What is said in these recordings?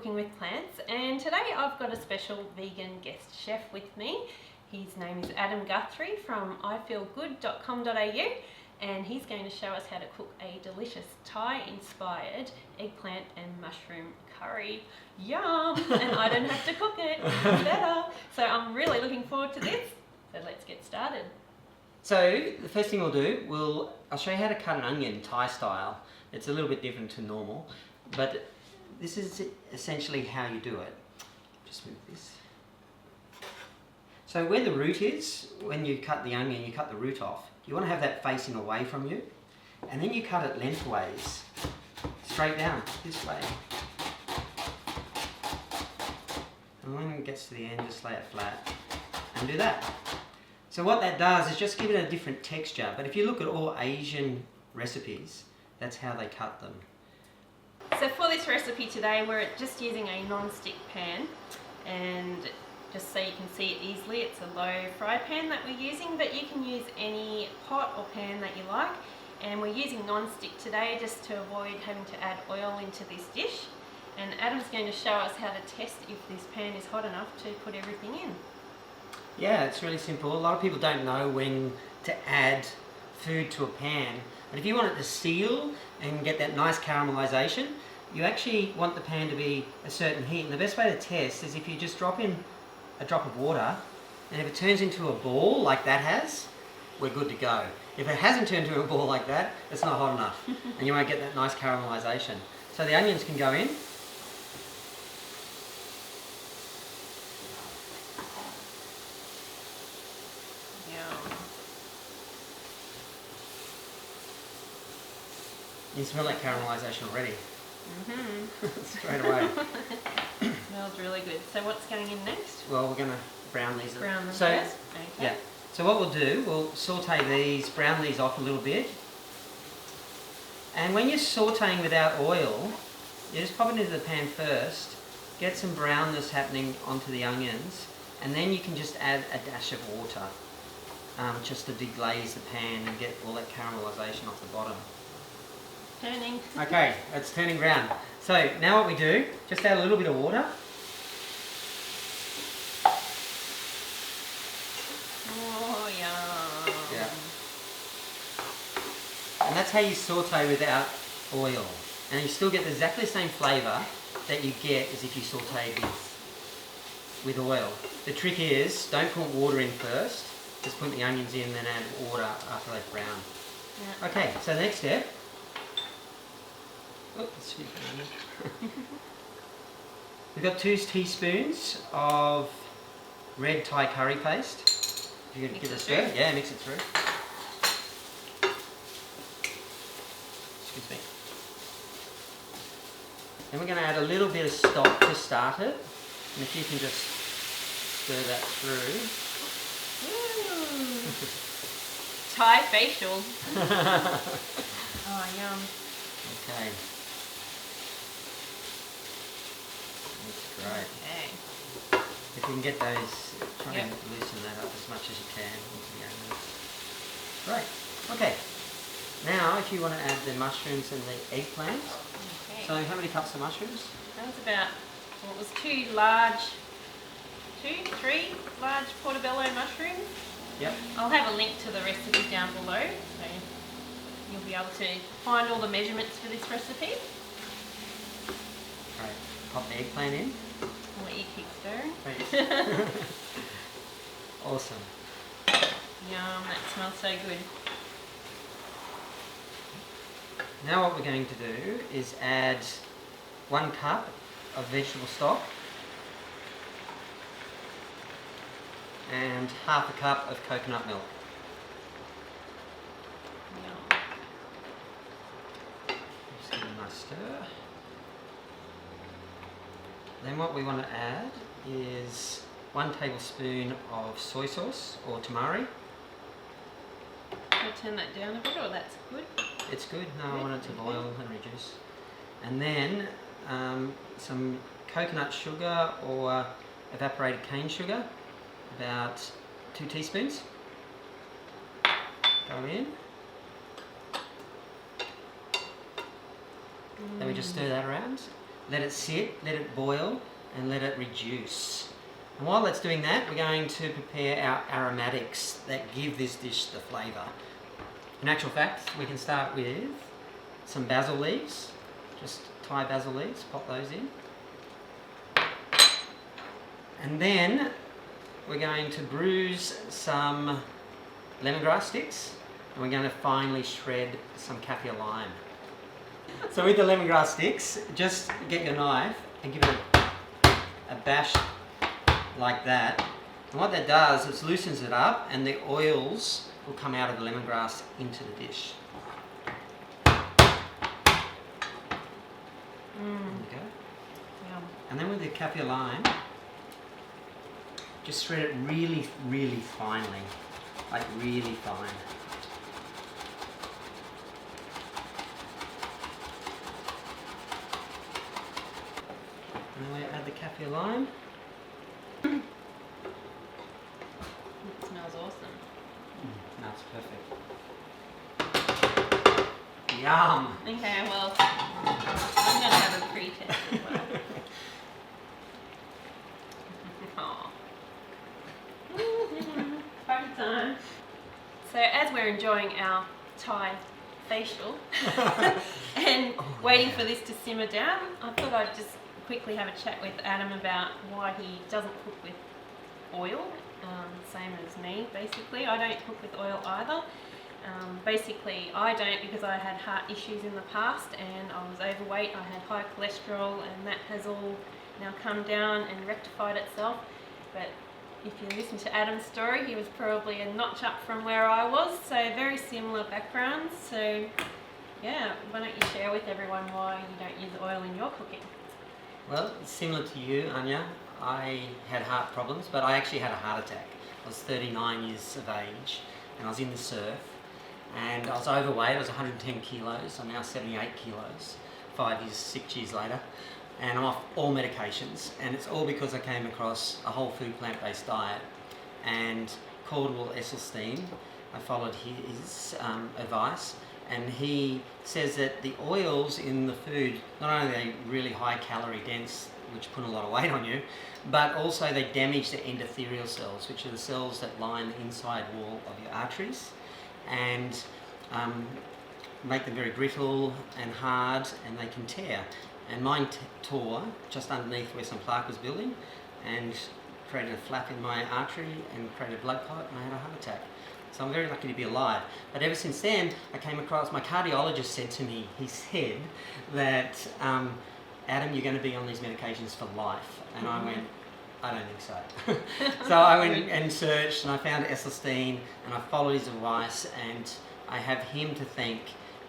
Cooking with Plants, and today I've got a special vegan guest chef with me. His name is Adam Guthrie from ifeelgood.com.au, and he's going to show us how to cook a delicious Thai-inspired eggplant and mushroom curry. Yum! And I don't have to cook it, even better. So I'm really looking forward to this. So let's get started. So the first thing we'll do, I'll show you how to cut an onion Thai style. It's a little bit different to normal, but this is essentially how you do it. Just move this. So where the root is, when you cut the onion, you cut the root off. You want to have that facing away from you, and then you cut it lengthways, straight down, this way. And when it gets to the end, just lay it flat, and do that. So what that does is just give it a different texture, but if you look at all Asian recipes, that's how they cut them. So for this recipe today, we're just using a non-stick pan, and just so you can see it easily, it's a low fry pan that we're using, but you can use any pot or pan that you like. And we're using non-stick today just to avoid having to add oil into this dish. And Adam's going to show us how to test if this pan is hot enough to put everything in. Yeah, it's really simple. A lot of people don't know when to add food to a pan. But if you want it to seal and get that nice caramelization, you actually want the pan to be a certain heat. And the best way to test is if you just drop in a drop of water, and if it turns into a ball like that has, we're good to go. If it hasn't turned into a ball like that, it's not hot enough, and you won't get that nice caramelization. So the onions can go in. You smell that caramelization already. Straight away. Smells really good. So what's going in next? Well, we're going to brown these. Brown them first? Okay. Yeah. So what we'll do, we'll saute these, brown these off a little bit. And when you're sauteing without oil, you just pop it into the pan first, get some brownness happening onto the onions, and then you can just add a dash of water, just to deglaze the pan and get all that caramelization off the bottom. Turning. Okay, it's turning brown. So now what we do, just add a little bit of water. Oh, yum. Yeah. And that's how you saute without oil. And you still get exactly the same flavour that you get as if you sauteed with oil. The trick is, don't put water in first. Just put the onions in, then add water after they've browned. Yeah. Okay, so the next step. We've got 2 teaspoons of red Thai curry paste. If you could give it a stir. Yeah, mix it through. Excuse me. Then we're going to add a little bit of stock to start it. And if you can just stir that through. Thai facial. Oh, yum. Okay. That's great. Okay. If you can get those, try and loosen that up as much as you can into the onions. Great. Okay. Now, if you want to add the mushrooms and the eggplant. Okay. So, how many cups of mushrooms? That was about, well, it was 3 large portobello mushrooms. Yep. I'll have a link to the recipe down below, so you'll be able to find all the measurements for this recipe. Great. Pop the eggplant in. I'll let you keep stirring. Great. Awesome. Yum, that smells so good. Now what we're going to do is add 1 cup of vegetable stock and half a cup of coconut milk. Yum. Just give it a nice stir. Then what we want to add is 1 tablespoon of soy sauce or tamari. Can I turn that down a bit, or that's good? It's good. No, I want it to boil and reduce. And then some coconut sugar or evaporated cane sugar, about 2 teaspoons. Go in. Then we just stir that around. let it sit, let it boil, and let it reduce. And while that's doing that, we're going to prepare our aromatics that give this dish the flavour. In actual fact, we can start with some basil leaves, just Thai basil leaves, pop those in. And then we're going to bruise some lemongrass sticks, and we're going to finely shred some kaffir lime. So with the lemongrass sticks, just get your knife and give it a bash like that. And what that does is loosens it up, and the oils will come out of the lemongrass into the dish. There you go. Yum. And then with the kaffir lime, just shred it really, really finely, like really fine. And then we add the kaffir lime. It smells awesome. That's perfect. Yum! Okay, well, I'm going to have a pre-test as well. Aw. Party time. So as we're enjoying our Thai facial and waiting for this to simmer down, I thought I'd just quickly have a chat with Adam about why he doesn't cook with oil, same as me basically. I don't cook with oil either. Basically I don't because I had heart issues in the past and I was overweight, I had high cholesterol, and that has all now come down and rectified itself. But if you listen to Adam's story, he was probably a notch up from where I was, so very similar backgrounds. So yeah, why don't you share with everyone why you don't use oil in your cooking? Well, similar to you, Anya, I had heart problems, but I actually had a heart attack. I was 39 years of age, and I was in the surf, and I was overweight. I was 110 kilos. I'm now 78 kilos, 6 years later, and I'm off all medications, and it's all because I came across a whole food plant-based diet, and Caldwell Esselstyn, I followed his advice, and he says that the oils in the food, not only are they really high calorie dense, which put a lot of weight on you, but also they damage the endothelial cells, which are the cells that line the inside wall of your arteries, and make them very brittle and hard, and they can tear. And mine tore just underneath where some plaque was building, and created a flap in my artery and created a blood clot, and I had a heart attack. So I'm very lucky to be alive. But ever since then, I came across, my cardiologist said to me, he said that, Adam, you're going to be on these medications for life. And I went, I don't think so. So I went and searched, and I found Esselstyn, and I followed his advice, and I have him to thank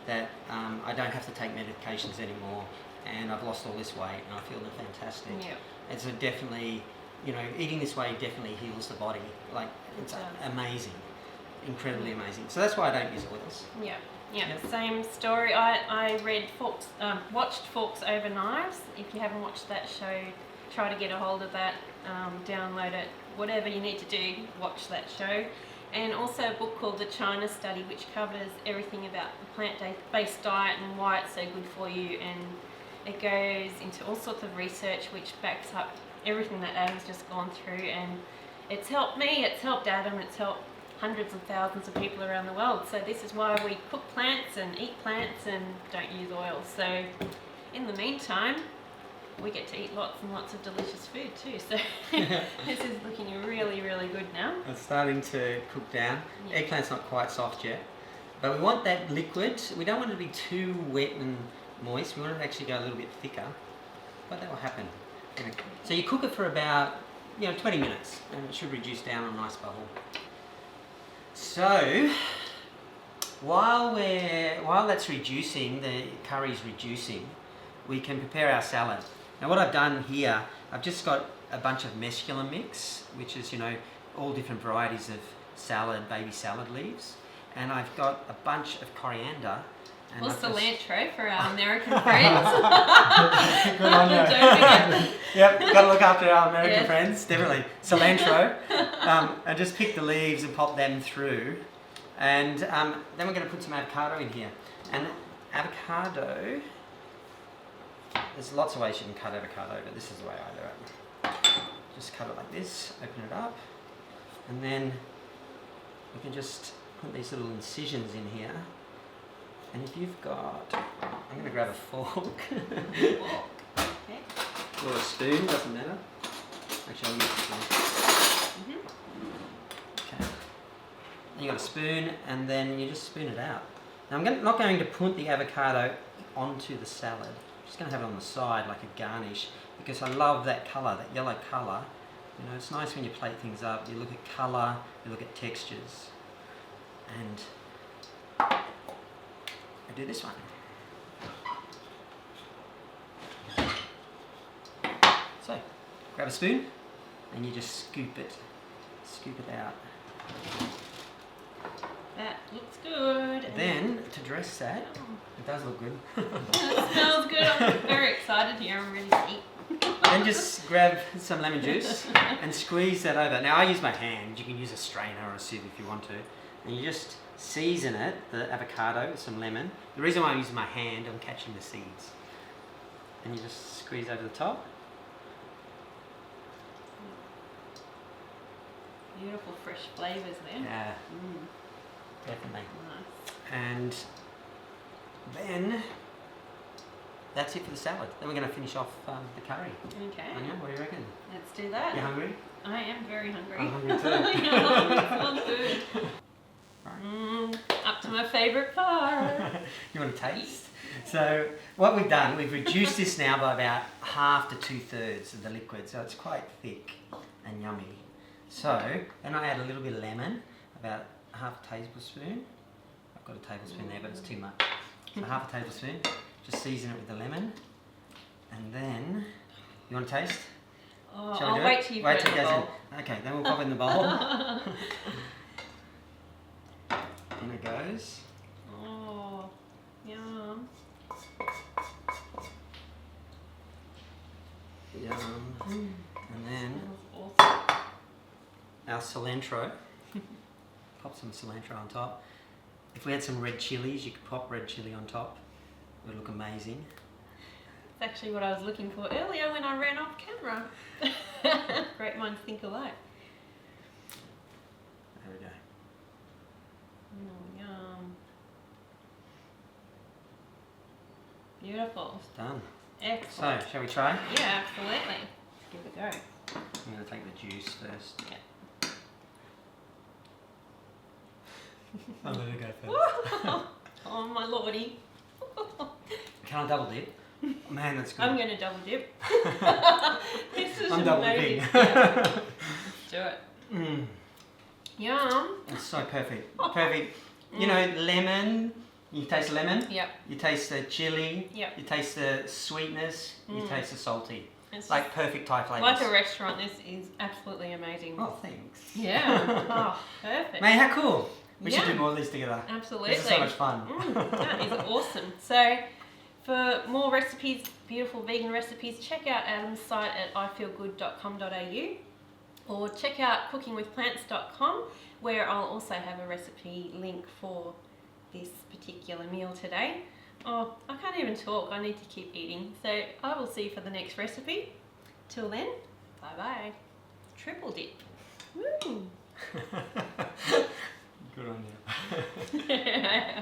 that I don't have to take medications anymore, and I've lost all this weight, and I feel fantastic. Yep. It's a definitely, you know, eating this way definitely heals the body. Like, it's amazing. Incredibly amazing. So that's why I don't use oils. Yeah, same story. I watched Forks Over Knives. If you haven't watched that show, try to get a hold of that, download it, whatever you need to do, watch that show. And also a book called The China Study, which covers everything about the plant-based diet and why it's so good for you, and it goes into all sorts of research which backs up everything that Adam's just gone through, and it's helped me, it's helped Adam, it's helped hundreds of thousands of people around the world. So this is why we cook plants and eat plants and don't use oil. So in the meantime, we get to eat lots and lots of delicious food too. So this is looking really, really good now. It's starting to cook down. Yeah. Eggplant's not quite soft yet, but we want that liquid. We don't want it to be too wet and moist. We want it to actually go a little bit thicker, but that will happen. So you cook it for about 20 minutes, and it should reduce down a nice bubble. So while that's reducing, the curry's reducing, we can prepare our salad. Now what I've done here, I've just got a bunch of mesclun mix, which is all different varieties of salad, baby salad leaves, and I've got a bunch of coriander. And Well, cilantro for our American friends. Good on you. Don't forget. Yep, got to look after our American friends, definitely. Cilantro. And just pick the leaves and pop them through. And then we're going to put some avocado in here. And avocado, there's lots of ways you can cut avocado, but this is the way I do it. Just cut it like this, open it up, and then we can just put these little incisions in here. And if you've got, I'm going to grab a fork. Okay. Or a spoon, doesn't matter. Actually, I'll use a spoon. Okay. Then you got a spoon, and then you just spoon it out. Now I'm not going to put the avocado onto the salad. I'm just going to have it on the side like a garnish, because I love that colour, that yellow colour. You know, it's nice when you plate things up. You look at colour, you look at textures, and I do this one. So, grab a spoon, and you just scoop it out. That looks good. Then, to dress that, it does look good. It smells good. I'm very excited here. I'm ready to eat. Then just grab some lemon juice and squeeze that over. Now I use my hand. You can use a strainer or a sieve if you want to. And you just season it, the avocado, with some lemon. The reason why I'm using my hand, I'm catching the seeds. And you just squeeze over the top. Beautiful fresh flavours there. Yeah, definitely. Nice. And then that's it for the salad. Then we're going to finish off the curry. Okay. Anya, what do you reckon? Let's do that. You hungry? I am very hungry. I'm hungry too. Smells good. Up to my favourite part. You want to taste? So what we've done, we've reduced this now by about half to 2/3 of the liquid, so it's quite thick and yummy. So then I add a little bit of lemon, about half a tablespoon. I've got a tablespoon there, but it's too much. So half a tablespoon. Just season it with the lemon, and then you want to taste? Oh, Shall we I'll do wait it? till you Wait put it till in it the goes bowl. in. Okay, then we'll pop it in the bowl. In it goes. Oh, yum. Yum. And then Smells awesome. our cilantro. Pop some cilantro on top. If we had some red chilies, you could pop red chili on top. It would look amazing. It's actually what I was looking for earlier when I ran off camera. Great minds think alike. There we go. Yum. Beautiful. It's done. Excellent. So, shall we try? Yeah, absolutely. Let's give it a go. I'm going to take the juice first. Yeah. I'm going to go first. Oh my lordy. Can I double dip? Man, that's good. I'm going to double dip. This is I'm double amazing. dipping. Yeah. Do it. Mm. Yum. It's so perfect. Perfect. You know, lemon. You taste lemon. Yep. You taste the chili. Yep. You taste the sweetness. You taste the salty. It's Like perfect Thai flavors. like a restaurant. This is absolutely amazing. Oh, thanks. Yeah. Oh, perfect. Man, how cool. We should Yeah. do more of these together. Absolutely. This is so much fun. That is awesome. So, for more recipes, beautiful vegan recipes, check out Adam's site at ifeelgood.com.au or check out CookingWithPlants.com, where I'll also have a recipe link for this particular meal today. Oh, I can't even talk. I need to keep eating. So I will see you for the next recipe. Till then, bye-bye. Triple dip. Woo! Good on you.